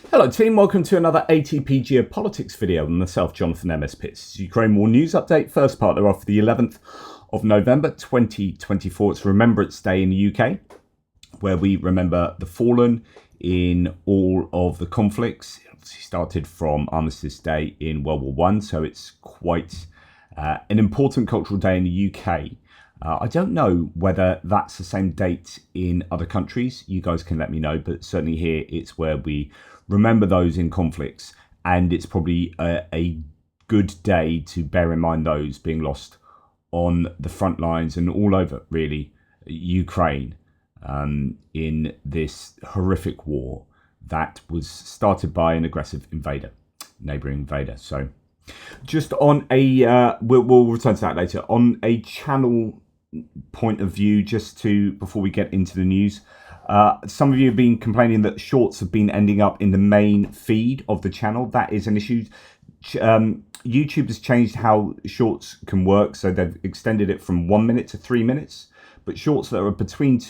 Hello team, welcome to another ATP Geopolitics video with myself, Jonathan MS Pitts. Ukraine War News Update, first part thereof, the 11th of November 2024. It's Remembrance Day in the UK, where we remember the fallen in all of the conflicts. It obviously started from Armistice Day in World War I, so it's quite an important cultural day in the UK. I don't know whether that's the same date in other countries. You guys can let me know, but certainly here it's where we remember those in conflicts, and it's probably a good day to bear in mind those being lost on the front lines and all over, really, Ukraine in this horrific war that was started by an aggressive invader, neighbouring invader. So just on a, we'll return to that later, on a channel point of view, just to, before we get into the news, some of you have been complaining that shorts have been ending up in the main feed of the channel. That is an issue. YouTube has changed how shorts can work, so they've extended it from 1 minute to 3 minutes. But shorts that are between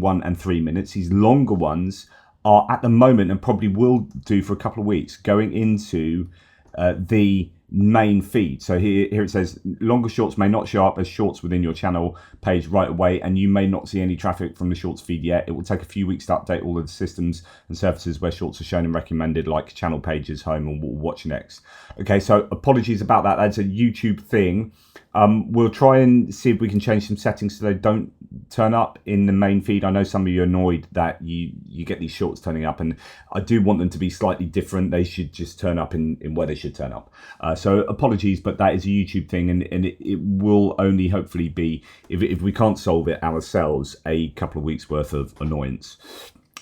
1 and 3 minutes, these longer ones, are at the moment, and probably will do for a couple of weeks, going into the main feed. So here it says longer shorts may not show up as shorts within your channel page right away, and you may not see any traffic from the shorts feed yet. It will take a few weeks to update all of the systems and services where shorts are shown and recommended, like channel pages, home, and watch next. Okay, so apologies about that. That's a YouTube thing. We'll try and see if we can change some settings so they don't turn up in the main feed. I know some of you are annoyed that you get these shorts turning up, and I do want them to be slightly different. They should just turn up in where they should turn up. So apologies, but that is a YouTube thing, and it will only hopefully be, if we can't solve it ourselves, a couple of weeks worth of annoyance.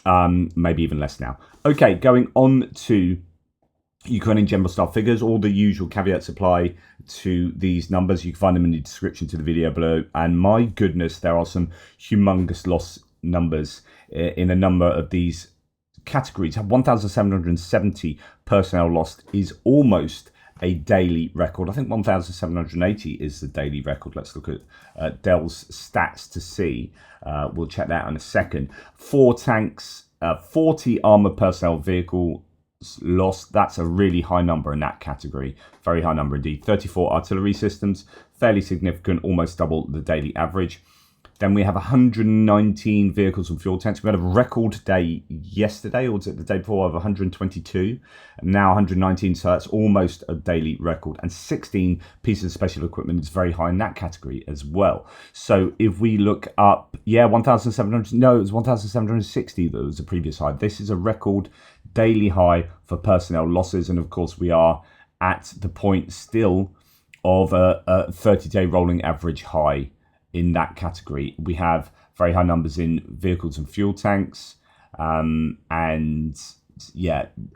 Maybe even less now. Okay, going on to Ukrainian general staff figures. All the usual caveats apply to these numbers. You can find them in the description to the video below. And my goodness, there are some humongous loss numbers in a number of these categories. 1,770 personnel lost is almost a daily record. I think 1,780 is the daily record. Let's look at Dell's stats to see. We'll check that in a second. 4 tanks, 40 armoured personnel vehicle lost. That's a really high number in that category. Very high number indeed. 34 artillery systems, fairly significant, almost double the daily average. Then we have 119 vehicles and fuel tanks. We had a record day yesterday, or was it the day before, of 122, and now 119, so that's almost a daily record. And 16 pieces of special equipment is very high in that category as well. So if we look up, 1,700, no, it was 1,760 that was the previous high. This is a record daily high for personnel losses, and of course we are at the point still of a 30-day rolling average high in that category. We have very high numbers in vehicles and fuel tanks, and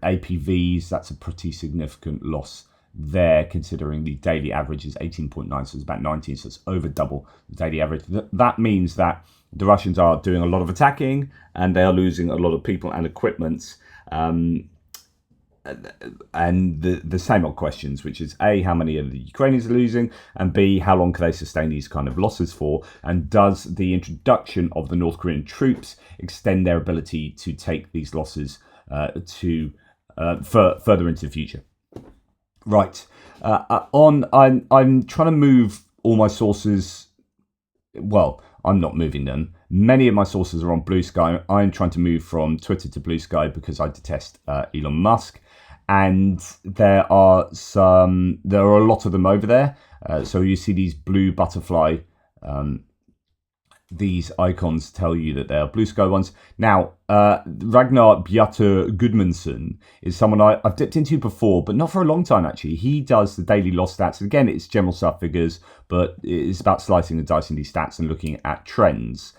APVs. That's a pretty significant loss there, considering the daily average is 18.9, so it's about 19, so it's over double the daily average. That means that the Russians are doing a lot of attacking, and they are losing a lot of people and equipment. And the same old questions, which is A, how many of the Ukrainians are losing, and B, how long can they sustain these kind of losses for, and does the introduction of the North Korean troops extend their ability to take these losses further into the future? Right. I'm trying to move all my sources. Well, I'm not moving them. Many of my sources are on Blue Sky. I'm trying to move from Twitter to Blue Sky because I detest Elon Musk. And there are a lot of them over there. So you see these blue butterfly, these icons tell you that they are Blue Sky ones. Now, Ragnar Bjartur Gudmundsson is someone I've dipped into before, but not for a long time, actually. He does the daily loss stats. Again, it's general staff figures, but it's about slicing and dicing these stats and looking at trends.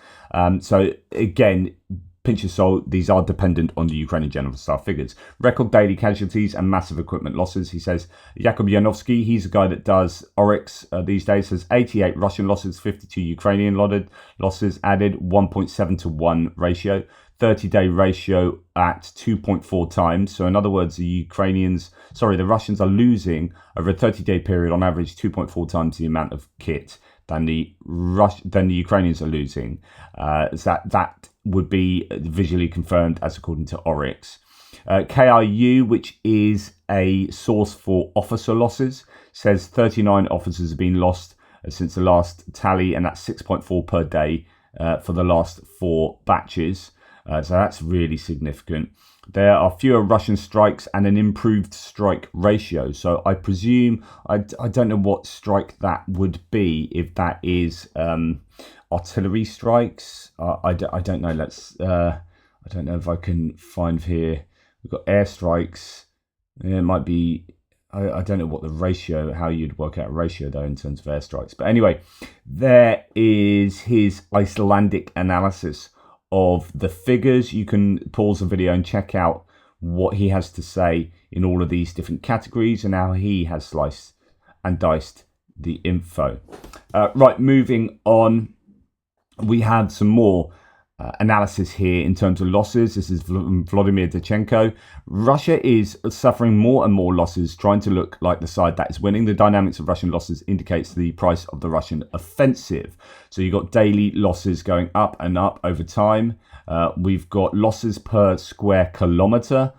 So again, pinch of salt, these are dependent on the Ukrainian general staff figures. Record daily casualties and massive equipment losses. He says, Yakov Yanofsky, he's a guy that does Oryx these days, says 88 Russian losses, 52 Ukrainian losses, added 1.7 to 1 ratio. 30-day ratio at 2.4 times. So in other words, the Russians are losing over a 30-day period on average 2.4 times the amount of kit than the Ukrainians are losing. That would be visually confirmed as according to Oryx. KIU, which is a source for officer losses, says 39 officers have been lost since the last tally, and that's 6.4 per day for the last 4 batches. So that's really significant. There are fewer Russian strikes and an improved strike ratio. So I presume, I don't know what strike that would be, if that is artillery strikes. I don't know. I don't know if I can find here. We've got airstrikes. It might be, I don't know what the ratio, how you'd work out a ratio though in terms of airstrikes. But anyway, there is his Icelandic analysis of the figures. You can pause the video and check out what he has to say in all of these different categories and how he has sliced and diced the info. Right, moving on, we have some more analysis here in terms of losses. This is Vladimir Dechenko. Russia is suffering more and more losses, trying to look like the side that is winning. The dynamics of Russian losses indicates the price of the Russian offensive. So you've got daily losses going up and up over time. We've got losses per square kilometer.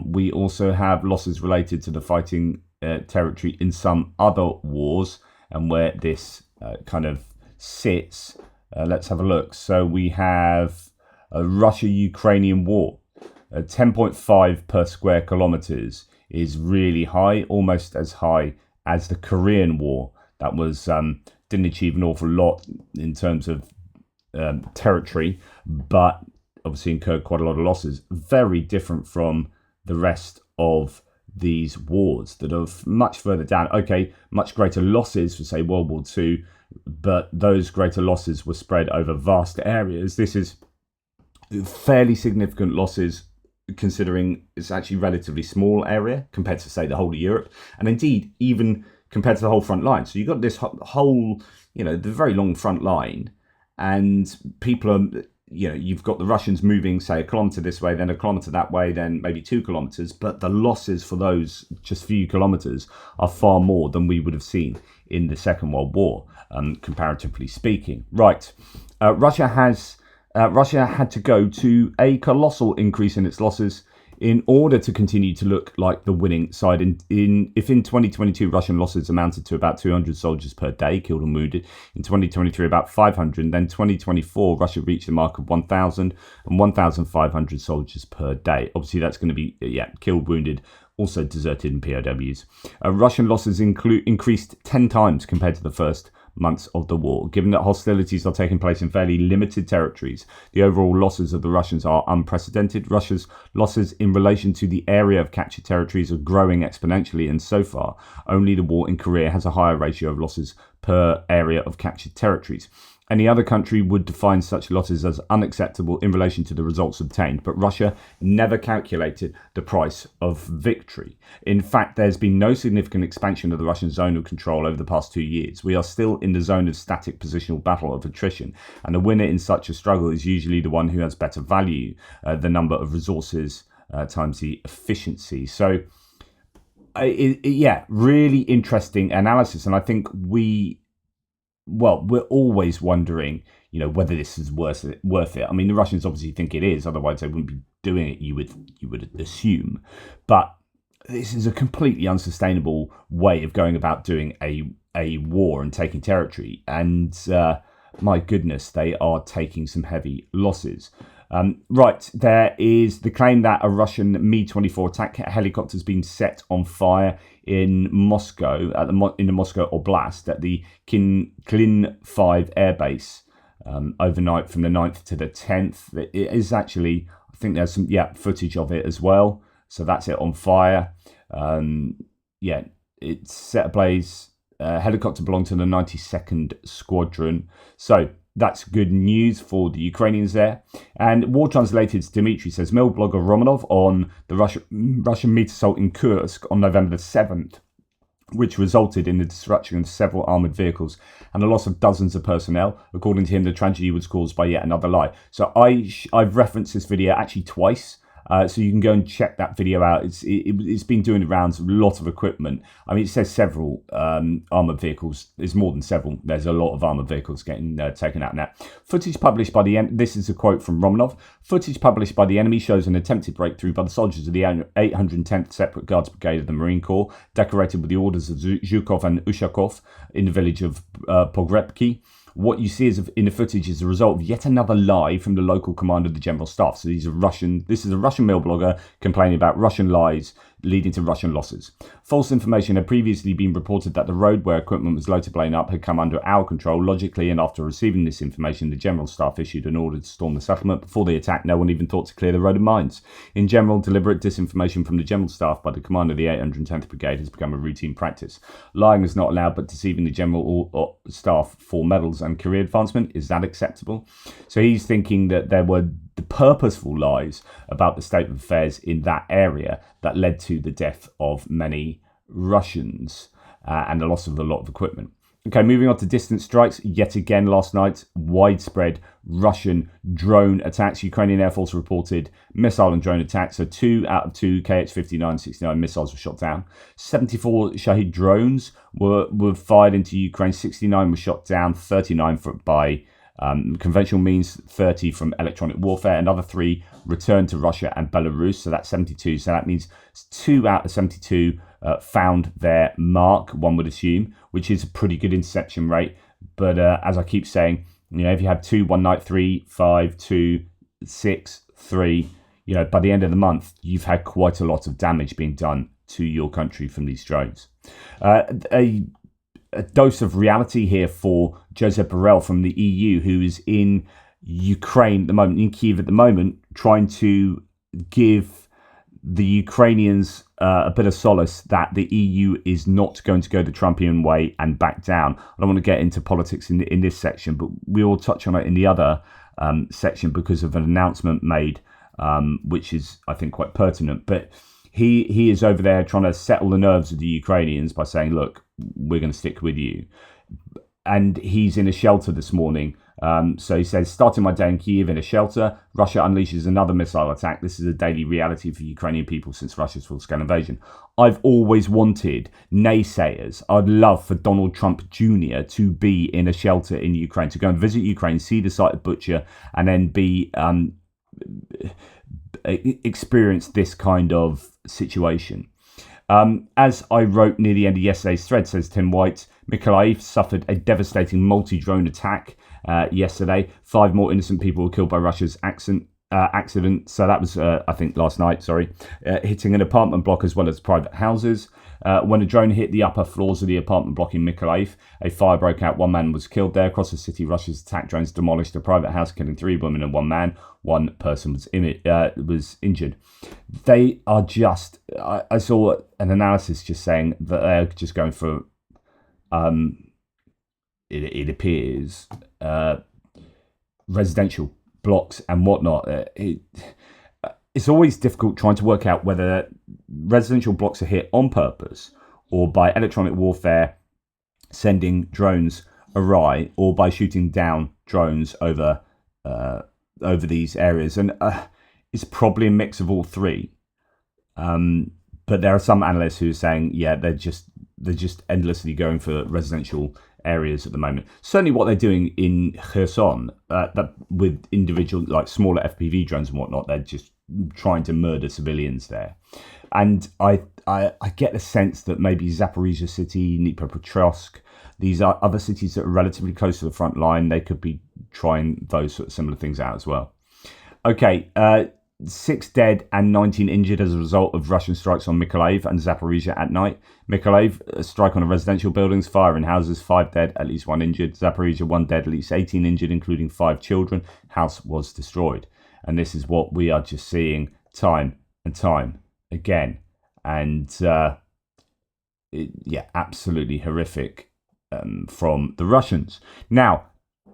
We also have losses related to the fighting territory in some other wars, and where this kind of sits. Let's have a look. So we have a Russia-Ukrainian war. 10.5 per square kilometers is really high, almost as high as the Korean War. That was didn't achieve an awful lot in terms of territory, but obviously incurred quite a lot of losses. Very different from the rest of these wars that are much further down. Okay, much greater losses for, say, World War II, but those greater losses were spread over vast areas. This is fairly significant losses, considering it's actually a relatively small area compared to, say, the whole of Europe, and indeed even compared to the whole front line. So you've got this whole, the very long front line, and people are, you've got the Russians moving, say, a kilometre this way, then a kilometre that way, then maybe 2 kilometres, but the losses for those just few kilometres are far more than we would have seen in the Second World War, comparatively speaking. Right, Russia had to go to a colossal increase in its losses in order to continue to look like the winning side. If in 2022 Russian losses amounted to about 200 soldiers per day, killed and wounded, in 2023 about 500, then 2024 Russia reached the mark of 1,000 and 1,500 soldiers per day. Obviously that's going to be, killed, wounded, also deserted and POWs. Russian losses increased 10 times compared to the first months of the war. Given that hostilities are taking place in fairly limited territories, the overall losses of the Russians are unprecedented. Russia's losses in relation to the area of captured territories are growing exponentially, and so far, only the war in Korea has a higher ratio of losses per area of captured territories. Any other country would define such losses as unacceptable in relation to the results obtained, but Russia never calculated the price of victory. In fact, there's been no significant expansion of the Russian zone of control over the past 2 years. We are still in the zone of static positional battle of attrition, and the winner in such a struggle is usually the one who has better value, the number of resources times the efficiency. So, really interesting analysis, and I think we're always wondering, whether this is worth it. I mean, the Russians obviously think it is, otherwise they wouldn't be doing it, you would assume. But this is a completely unsustainable way of going about doing a war and taking territory. And my goodness, they are taking some heavy losses. Right, there is the claim that a Russian Mi-24 attack helicopter has been set on fire in Moscow, in the Moscow Oblast, at the Klin 5 airbase overnight from the 9th to the 10th. It is actually, I think there's some footage of it as well. So that's it on fire. It's set ablaze. Helicopter belonged to the 92nd Squadron. So that's good news for the Ukrainians there. And War Translated's Dmitry says, Mill blogger Romanov on the Russian meat assault in Kursk on November the 7th, which resulted in the destruction of several armoured vehicles and the loss of dozens of personnel. According to him, the tragedy was caused by yet another lie. So I've referenced this video actually twice So you can go and check that video out. It's been doing the rounds, a lot of equipment. I mean, it says several armoured vehicles. There's more than several. There's a lot of armoured vehicles getting taken out now. Footage published by the this is a quote from Romanov. Footage published by the enemy shows an attempted breakthrough by the soldiers of the 810th Separate Guards Brigade of the Marine Corps, decorated with the orders of Zhukov and Ushakov in the village of Pogrebki. What you see in the footage is the result of yet another lie from the local commander of the General Staff. So this is a Russian mail blogger complaining about Russian lies leading to Russian losses. False information had previously been reported that the road where equipment was later blown up had come under our control. Logically, and after receiving this information, the General Staff issued an order to storm the settlement. Before the attack, no one even thought to clear the road of mines. In general, deliberate disinformation from the General Staff by the commander of the 810th Brigade has become a routine practice. Lying is not allowed, but deceiving the General Staff for medals and career advancement, is that acceptable? So he's thinking that there were the purposeful lies about the state of affairs in that area that led to the death of many Russians and the loss of a lot of equipment. Okay, moving on to distant strikes. Yet again last night, widespread Russian drone attacks. Ukrainian Air Force reported missile and drone attacks. So 2 out of 2 Kh-59-69 missiles were shot down. 74 Shahed drones were fired into Ukraine. 69 were shot down. 39 by conventional means, 30 from electronic warfare. Another 3 returned to Russia and Belarus. So that's 72. So that means 2 out of 72 found their mark, one would assume, which is a pretty good interception rate. But as I keep saying, if you have 2 one night, 3, 5, 2, 6, 3, by the end of the month, you've had quite a lot of damage being done to your country from these drones. A dose of reality here for Josep Borrell from the EU, who is in Ukraine at the moment, in Kyiv at the moment, trying to give the Ukrainians a bit of solace that the EU is not going to go the Trumpian way and back down. I don't want to get into politics in this section, but we will touch on it in the other section because of an announcement made, which is, I think, quite pertinent. But he is over there trying to settle the nerves of the Ukrainians by saying, look, we're going to stick with you. And he's in a shelter this morning. So he says, starting my day in Kyiv in a shelter, Russia unleashes another missile attack. This is a daily reality for Ukrainian people since Russia's full-scale invasion. I've always wanted naysayers. I'd love for Donald Trump Jr. to be in a shelter in Ukraine, to go and visit Ukraine, see the site of Bucha, and then be experience this kind of situation. As I wrote near the end of yesterday's thread, says Tim White, Mykolaiv suffered a devastating multi-drone attack yesterday. 5 more innocent people were killed by Russia's accident. So that was, I think, last night, hitting an apartment block as well as private houses. When a drone hit the upper floors of the apartment block in Mykolaiv, a fire broke out. 1 man was killed there. Across the city, Russia's attack drones demolished a private house, killing 3 women and 1 man. 1 person was injured. They are just... I saw an analysis just saying that they're just going for... It appears residential blocks and whatnot. It's always difficult trying to work out whether residential blocks are hit on purpose or by electronic warfare sending drones awry or by shooting down drones over these areas. And it's probably a mix of all 3. But there are some analysts who are saying, yeah, they're just endlessly going for residential areas at the moment. Certainly what they're doing in Kherson, with individual, like smaller FPV drones and whatnot, they're just trying to murder civilians there. And I get the sense that maybe Zaporizhia city, Dnipropetrovsk, these are other cities that are relatively close to the front line. They could be trying those sort of similar things out as well. Okay, 6 dead and 19 injured as a result of Russian strikes on Mykolaiv and Zaporizhia at night. Mykolaiv, a strike on a residential buildings, fire in houses, 5 dead, at least 1 injured. Zaporizhia, 1 dead, at least 18 injured, including 5 children. House was destroyed. And this is what we are just seeing time and time again. And absolutely horrific from the Russians. Now,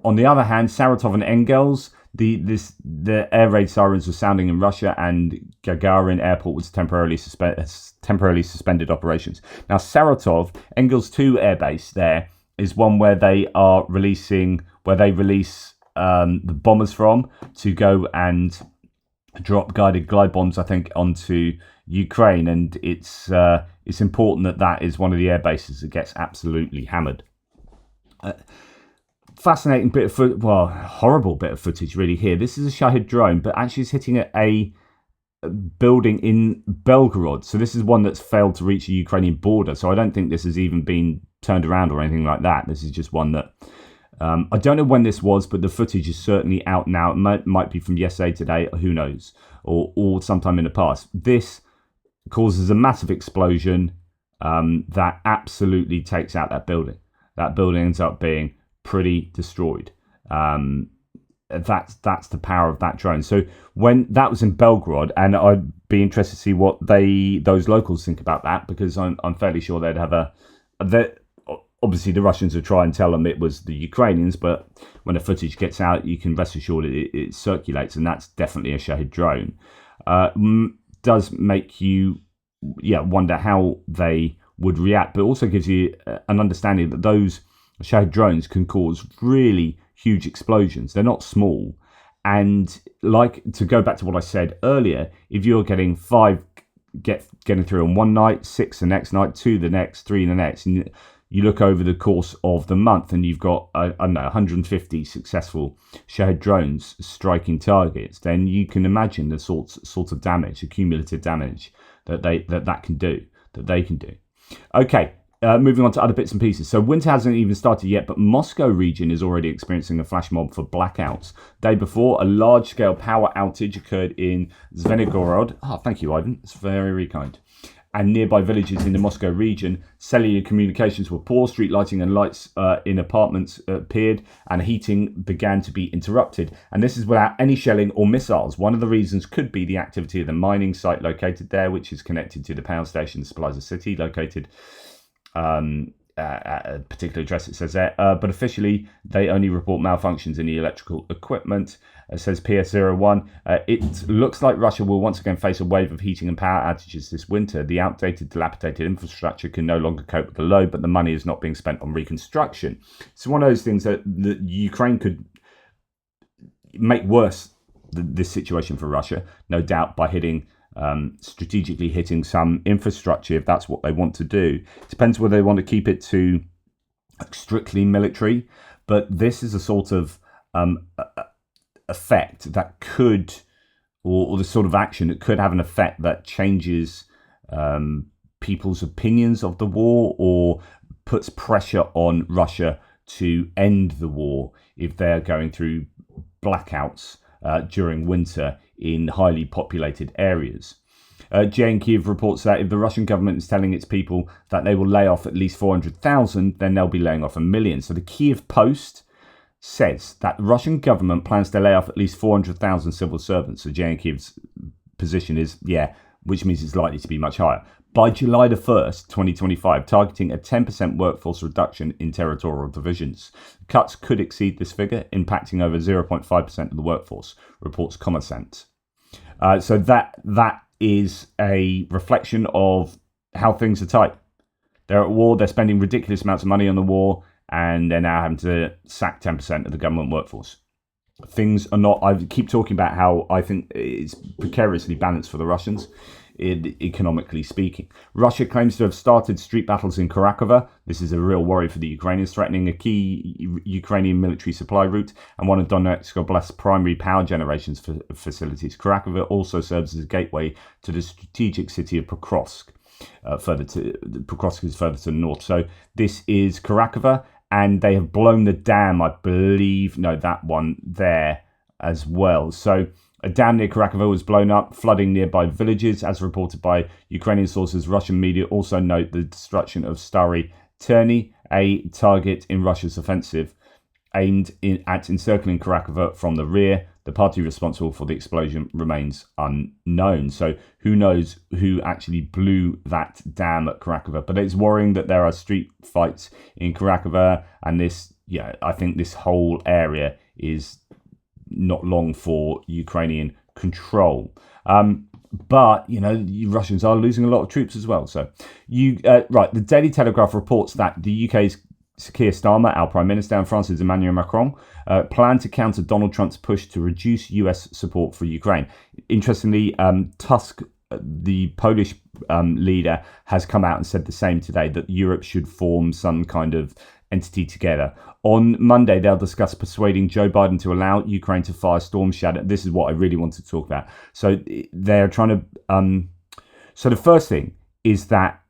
on the other hand, Saratov and Engels, the air raid sirens were sounding in Russia, and Gagarin Airport was temporarily suspended operations. Now, Saratov, Engels 2 airbase there is one where they release the bombers from to go and drop guided glide bombs, I think, onto Ukraine, and it's important that is one of the air bases that gets absolutely hammered. Fascinating bit of horrible bit of footage really here. This is a Shahed drone, but actually it's hitting a building in Belgorod. So this is one that's failed to reach the Ukrainian border. So I don't think this has even been turned around or anything like that. This is just one that I don't know when this was, but the footage is certainly out now. It might be from yesterday, today, who knows, or sometime in the past. This causes a massive explosion that absolutely takes out that building. That building ends up being pretty destroyed. That's the power of that drone. So when that was in Belgorod, and I'd be interested to see what those locals think about that, because I'm fairly sure they'd have obviously the Russians will try and tell them it was the Ukrainians, but when the footage gets out, you can rest assured it circulates, and that's definitely a Shahed drone. Does make you wonder how they would react, but also gives you an understanding that those Shahed drones can cause really huge explosions. They're not small, and like, to go back to what I said earlier, if you're getting 5 getting through on one night, 6 the next night, 2 the next, 3 the next, and you look over the course of the month and you've got, 150 successful Shahed drones striking targets, then you can imagine the sort of damage, the cumulative damage that they can do. Okay, moving on to other bits and pieces. So winter hasn't even started yet, but Moscow region is already experiencing a flash mob for blackouts. Day before, a large-scale power outage occurred in Zvenigorod. Thank you, Ivan. It's very, very kind. And nearby villages in the Moscow region. Cellular communications were poor, street lighting and lights in apartments appeared, and heating began to be interrupted. And this is without any shelling or missiles. One of the reasons could be the activity of the mining site located there, which is connected to the power station that supplies the city, located at a particular address, it says there. But officially, they only report malfunctions in the electrical equipment. It says PS01. It looks like Russia will once again face a wave of heating and power outages this winter. The outdated, dilapidated infrastructure can no longer cope with the load, but the money is not being spent on reconstruction. It's one of those things that Ukraine could make worse this situation for Russia, no doubt, by strategically hitting some infrastructure, if that's what they want to do. It depends whether they want to keep it to strictly military, but this is a sort of effect that could, or the sort of action that could have an effect that changes people's opinions of the war, or puts pressure on Russia to end the war if they're going through blackouts during winter in highly populated areas. Kyiv reports that if the Russian government is telling its people that they will lay off at least 400,000, then they'll be laying off 1 million. So the Kyiv Post says that the Russian government plans to lay off at least 400,000 civil servants. So Kyiv's position is, which means it's likely to be much higher. By July the 1st, 2025, targeting a 10% workforce reduction in territorial divisions. Cuts could exceed this figure, impacting over 0.5% of the workforce, reports Kommersant. So that is a reflection of how things are tight. They're at war, they're spending ridiculous amounts of money on the war, and they're now having to sack 10% of the government workforce. Things are not, I keep talking about how I think it's precariously balanced for the Russians, economically speaking. Russia claims to have started street battles in Kyiv. This is a real worry for the Ukrainians, threatening a key Ukrainian military supply route and one of Donetsk Oblast's primary power generation facilities. Kyiv also serves as a gateway to the strategic city of Pokrovsk. Pokrovsk is further to the north. So this is Kyiv, and they have blown the dam, I believe. No, that one there as well. So a dam near Kyiv was blown up, flooding nearby villages. As reported by Ukrainian sources, Russian media also note the destruction of Stary Terny, a target in Russia's offensive aimed at encircling Kyiv from the rear. The party responsible for the explosion remains unknown. So who knows who actually blew that dam at Kyiv. But it's worrying that there are street fights in Kyiv, and this, I think this whole area is not long for Ukrainian control. But, Russians are losing a lot of troops as well. So, the Daily Telegraph reports that the UK's Keir Starmer, our Prime Minister, and France's Emmanuel Macron plan to counter Donald Trump's push to reduce US support for Ukraine. Interestingly, Tusk, the Polish leader, has come out and said the same today, that Europe should form some kind of entity together. On Monday, they'll discuss persuading Joe Biden to allow Ukraine to fire Storm Shadow. This is what I really want to talk about. So they're trying to... So the first thing is that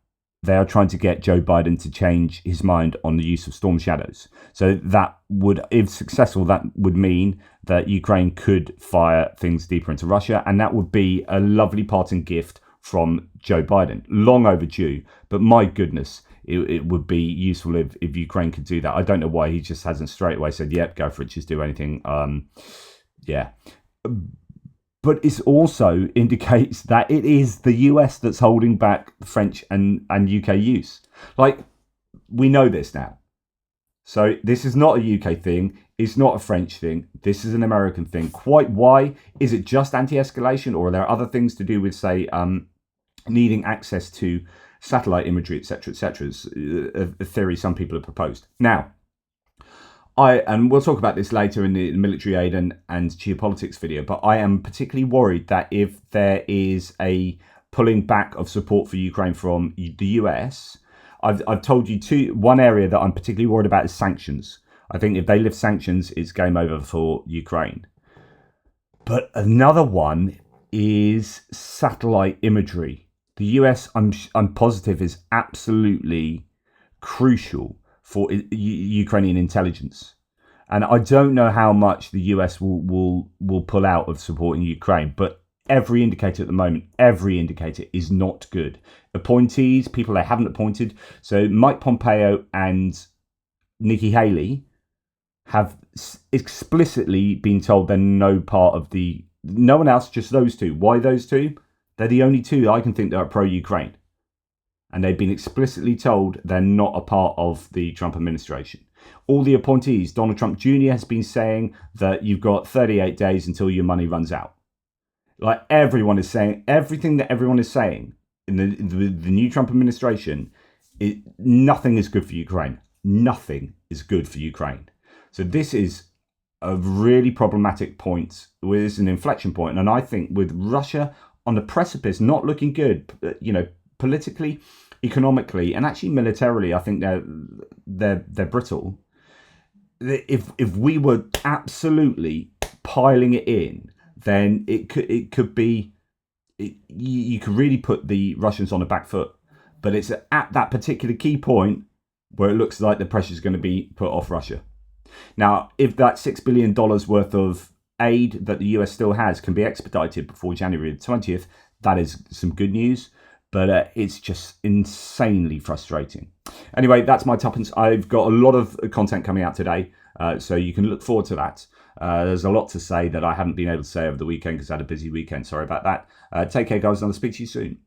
they are trying to get Joe Biden to change his mind on the use of Storm Shadows. So that would, if successful, that would mean that Ukraine could fire things deeper into Russia. And that would be a lovely parting gift from Joe Biden. Long overdue, but my goodness, it would be useful if Ukraine could do that. I don't know why he just hasn't straight away said, yep, go for it, just do anything. Yeah. But it also indicates that it is the US that's holding back French and UK use. Like, we know this now. So this is not a UK thing. It's not a French thing. This is an American thing. Quite why? Is it just anti-escalation, or are there other things to do with, say, needing access to satellite imagery, etc., etc.? Is a theory some people have proposed. Now, and we'll talk about this later in the military aid and geopolitics video, but I am particularly worried that if there is a pulling back of support for Ukraine from the US, I've told you one area that I'm particularly worried about is sanctions. I think if they lift sanctions, it's game over for Ukraine. But another one is satellite imagery. The US, I'm positive, is absolutely crucial for Ukrainian intelligence. And I don't know how much the US will pull out of supporting Ukraine, but every indicator at the moment, every indicator is not good. Appointees, people they haven't appointed. So Mike Pompeo and Nikki Haley have explicitly been told they're no one else, just those two. Why those two? They're the only two I can think that are pro-Ukraine. And they've been explicitly told they're not a part of the Trump administration. All the appointees, Donald Trump Jr. has been saying that you've got 38 days until your money runs out. Like, everyone is saying, everything that everyone is saying in the new Trump administration, nothing is good for Ukraine. Nothing is good for Ukraine. So this is a really problematic point. It's an inflection point. And I think with Russia on the precipice, not looking good, politically, economically, and actually militarily, I think they're brittle. If we were absolutely piling it in, then it could be you could really put the Russians on the back foot. But it's at that particular key point where it looks like the pressure is going to be put off Russia. Now, if that $6 billion worth of aid that the US still has can be expedited before January the 20th, that is some good news. But it's just insanely frustrating. Anyway, that's my tuppence. I've got a lot of content coming out today, so you can look forward to that. There's a lot to say that I haven't been able to say over the weekend because I had a busy weekend. Sorry about that. Take care, guys, and I'll speak to you soon.